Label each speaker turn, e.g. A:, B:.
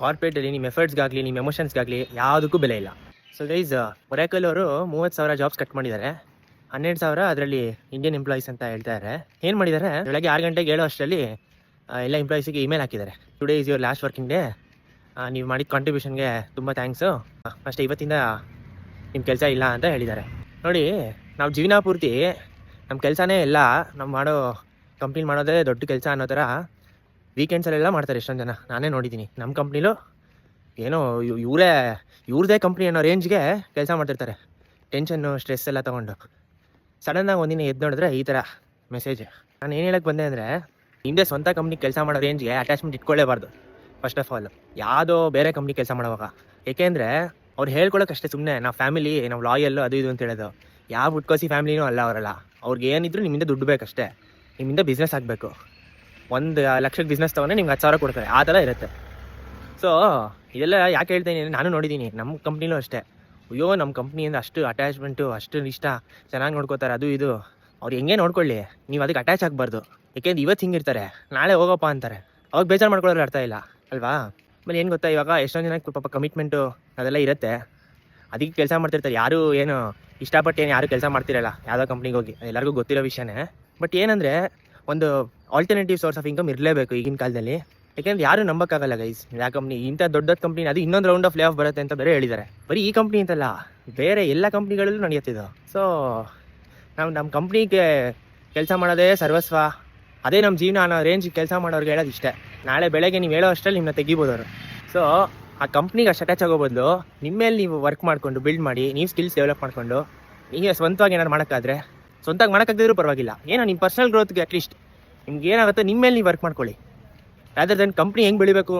A: ಕಾರ್ಪೊರೇಟಲ್ಲಿ ನಿಮ್ಮ ಎಫರ್ಟ್ಸ್ಗಾಗಲಿ ನಿಮ್ಮ ಎಮೋಷನ್ಸ್ಗಾಗಲಿ ಯಾವುದಕ್ಕೂ ಬೆಲೆ ಇಲ್ಲ. ಸೊ ಗೈಸ್, ಒರಾಕಲ್ ಅವರು 30,000 ಜಾಬ್ಸ್ ಕಟ್ ಮಾಡಿದ್ದಾರೆ. 12,000 ಅದರಲ್ಲಿ ಇಂಡಿಯನ್ ಎಂಪ್ಲಾಯೀಸ್ ಅಂತ ಹೇಳ್ತಾರೆ. ಏನು ಮಾಡಿದ್ದಾರೆ, ಬೆಳಗ್ಗೆ 6 ಗಂಟೆಗೆ ಹೇಳೋ ಅಷ್ಟರಲ್ಲಿ ಎಲ್ಲ ಎಂಪ್ಲಾಯೀಸಿಗೆ ಇಮೇಲ್ ಹಾಕಿದ್ದಾರೆ. Today is your last working day, ನೀವು ಮಾಡಿದ ಕಾಂಟ್ರಿಬ್ಯೂಷನ್ಗೆ ತುಂಬ ಥ್ಯಾಂಕ್ಸು, ಅಷ್ಟೇ ಇವತ್ತಿಂದ ನಿಮ್ಮ ಕೆಲಸ ಇಲ್ಲ ಅಂತ ಹೇಳಿದ್ದಾರೆ. ನೋಡಿ, ನಾವು ಜೀವನ ಪೂರ್ತಿ ನಮ್ಮ ಕೆಲಸನೇ ಎಲ್ಲ ನಾವು ಮಾಡೋ ಕಂಪ್ನಿ ಮಾಡೋದೇ ದೊಡ್ಡ ಕೆಲಸ ಅನ್ನೋ ಥರ ವೀಕೆಂಡ್ಸಲ್ಲೆಲ್ಲ ಮಾಡ್ತಾರೆ ಎಷ್ಟೊಂದು ಜನ. ನಾನೇ ನೋಡಿದ್ದೀನಿ. ನಮ್ಮ ಕಂಪ್ನಿಲೂ ಏನೋ ಇವ್ರದೇ ಕಂಪ್ನಿ ಅನ್ನೋ ರೇಂಜ್ಗೆ ಕೆಲಸ ಮಾಡ್ತಿರ್ತಾರೆ. ಟೆನ್ಷನ್ನು ಸ್ಟ್ರೆಸ್ ಎಲ್ಲ ತೊಗೊಂಡು ಸಡನ್ನಾಗಿ ಒಂದಿನ ಎದ್ದು ನೋಡಿದ್ರೆ ಈ ಥರ ಮೆಸೇಜ್. ನಾನು ಏನು ಹೇಳಕ್ಕೆ ಬಂದೆ ಅಂದರೆ, ಹಿಂದೆ ಸ್ವಂತ ಕಂಪ್ನಿ ಕೆಲಸ ಮಾಡೋ ರೇಂಜ್ಗೆ ಅಟ್ಯಾಚ್ಮೆಂಟ್ ಇಟ್ಕೊಳ್ಳೇಬಾರ್ದು. ಫಸ್ಟ್ ಆಫ್ ಆಲ್ ಯಾವುದೋ ಬೇರೆ ಕಂಪ್ನಿ ಕೆಲಸ ಮಾಡೋವಾಗ, ಏಕೆಂದರೆ ಅವ್ರು ಹೇಳ್ಕೊಳಕ್ಕಷ್ಟೇ ಸುಮ್ಮನೆ ನಾವು ಫ್ಯಾಮಿಲಿ, ನಾವು ಲಾಯಲ್ಲು ಅದು ಇದು ಅಂತ ಹೇಳೋದು. ಯಾವ ಹುಟ್ಕೋಸಿ ಫ್ಯಾಮಿಲಿನೂ ಅಲ್ಲ ಅವರಲ್ಲ. ಅವ್ರಿಗೆ ಏನಿದ್ರು ನಿಮ್ಮಿಂದ ದುಡ್ಡು ಬೇಕಷ್ಟೇ, ನಿಮ್ಮಿಂದ ಬಿಸ್ನೆಸ್ ಆಗಬೇಕು. 1 ಲಕ್ಷಕ್ಕೆ ಬಿಸ್ನೆಸ್ ತೊಗೊಂಡ್ರೆ ನಿಮ್ಗೆ 10,000 ಕೊಡ್ತಾರೆ, ಆ ಥರ ಇರುತ್ತೆ. ಸೊ ಇದೆಲ್ಲ ಯಾಕೆ ಹೇಳ್ತೀನಿ, ನಾನು ನೋಡಿದ್ದೀನಿ. ನಮ್ಮ ಕಂಪ್ನಿಲೂ ಅಷ್ಟೇ. ಅಯ್ಯೋ, ನಮ್ಮ ಕಂಪ್ನಿಯಿಂದ ಅಷ್ಟು ಅಟ್ಯಾಚ್ಮೆಂಟು, ಅಷ್ಟು ಇಷ್ಟ, ಚೆನ್ನಾಗಿ ನೋಡ್ಕೋತಾರೆ, ಅದು ಇದು. ಅವ್ರು ಹೆಂಗೆ ನೋಡ್ಕೊಳ್ಳಿ, ನೀವು ಅದಕ್ಕೆ ಅಟ್ಯಾಚ್ ಆಗಬಾರ್ದು. ಯಾಕೆಂದ್ರೆ ಇವತ್ತು ಹಿಂಗಿರ್ತಾರೆ, ನಾಳೆ ಹೋಗಪ್ಪ ಅಂತಾರೆ. ಅವಾಗ ಬೇಜಾರು ಮಾಡ್ಕೊಳ್ಳೋರು ಅರ್ಥ ಇಲ್ಲ ಅಲ್ವಾ? ಆಮೇಲೆ ಏನು ಗೊತ್ತಾ, ಇವಾಗ ಎಷ್ಟೊಂದು ಜನಕ್ಕೆ ಪಾಪ ಕಮಿಟ್ಮೆಂಟು ಅದೆಲ್ಲ ಇರುತ್ತೆ, ಅದಕ್ಕೆ ಕೆಲಸ ಮಾಡ್ತಿರ್ತಾರೆ. ಯಾರು ಏನು ಇಷ್ಟಪಟ್ಟು ಯಾರು ಕೆಲಸ ಮಾಡ್ತಿರಲ್ಲ ಯಾವುದೋ ಕಂಪ್ನಿಗೆ ಹೋಗಿ, ಎಲ್ಲರಿಗೂ ಗೊತ್ತಿರೋ ವಿಷಯನೇ. ಬಟ್ ಏನಂದರೆ, ಒಂದು ಆಲ್ಟರ್ನೇಟಿವ್ ಸೋರ್ಸ್ ಆಫ್ ಇನ್ಕಮ್ ಇರಲೇಬೇಕು ಈಗಿನ ಕಾಲದಲ್ಲಿ. ಯಾಕೆಂದ್ರೆ ಯಾರು ನಂಬಕ್ಕಾಗಲ್ಲ ಗೈಸ್, ಯಾವ ಕಂಪ್ನಿ ಇಂಥ ದೊಡ್ಡ ಕಂಪ್ನಿ ಅದು ಇನ್ನೊಂದು ರೌಂಡ್ ಆಫ್ ಲೇ ಆಫ್ ಬರುತ್ತೆ ಅಂತ ಬೇರೆ ಹೇಳಿದ್ದಾರೆ. ಬರೀ ಈ ಕಂಪ್ನಿ ಅಂತಲ್ಲ, ಬೇರೆ ಎಲ್ಲ ಕಂಪ್ನಿಗಳಲ್ಲೂ ನಡೆಯುತ್ತಿದ್ದು. ಸೊ ನಾವು ನಮ್ಮ ಕಂಪ್ನಿಗೆ ಕೆಲಸ ಮಾಡೋದೇ ಸರ್ವಸ್ವ, ಅದೇ ನಮ್ಮ ಜೀವನ ಅನ್ನೋ ರೇಂಜಿಗೆ ಕೆಲಸ ಮಾಡೋರಿಗೆ ಹೇಳೋದು ಇಷ್ಟೇ. ನಾಳೆ ಬೆಳಗ್ಗೆ ನೀವು ಹೇಳೋ ಅಷ್ಟರಲ್ಲಿ ನಿಮ್ಮನ್ನ ತೆಗಿಬೋದು ಅವರು. ಸೊ ಆ ಕಂಪ್ನಿಗೆ ಅಷ್ಟು ಅಟ್ಯಾಚ್ ಆಗೋ ಬದಲು ನಿಮ್ಮ ಮೇಲೆ ನೀವು ವರ್ಕ್ ಮಾಡಿಕೊಂಡು ಬಿಲ್ಡ್ ಮಾಡಿ, ನೀವು ಸ್ಕಿಲ್ಸ್ ಡೆವಲಪ್ ಮಾಡಿಕೊಂಡು ನೀವೇ ಸ್ವಂತವಾಗಿ ಏನಾದ್ರು ಮಾಡೋಕ್ಕಾದ್ರೆ, ಸ್ವಂತವಾಗಿ ಮಾಡೋಕ್ಕಾಗದಿದ್ರೂ ಪರವಾಗಿಲ್ಲ, ಏನೋ ನಿಮ್ಮ ಪರ್ಸನಲ್ ಗ್ರೋತ್ಗೆ ಅಟ್ಲೀಸ್ಟ್ ನಿಮ್ಗೆ ಏನಾಗುತ್ತೆ ನಿಮ್ಮ ಮೇಲೆ ನೀವು ವರ್ಕ್ ಮಾಡ್ಕೊಳ್ಳಿ. ರಾದರ್ ದೆನ್ ಕಂಪ್ನಿ ಹೆಂಗೆ ಬೆಳಿಬೇಕು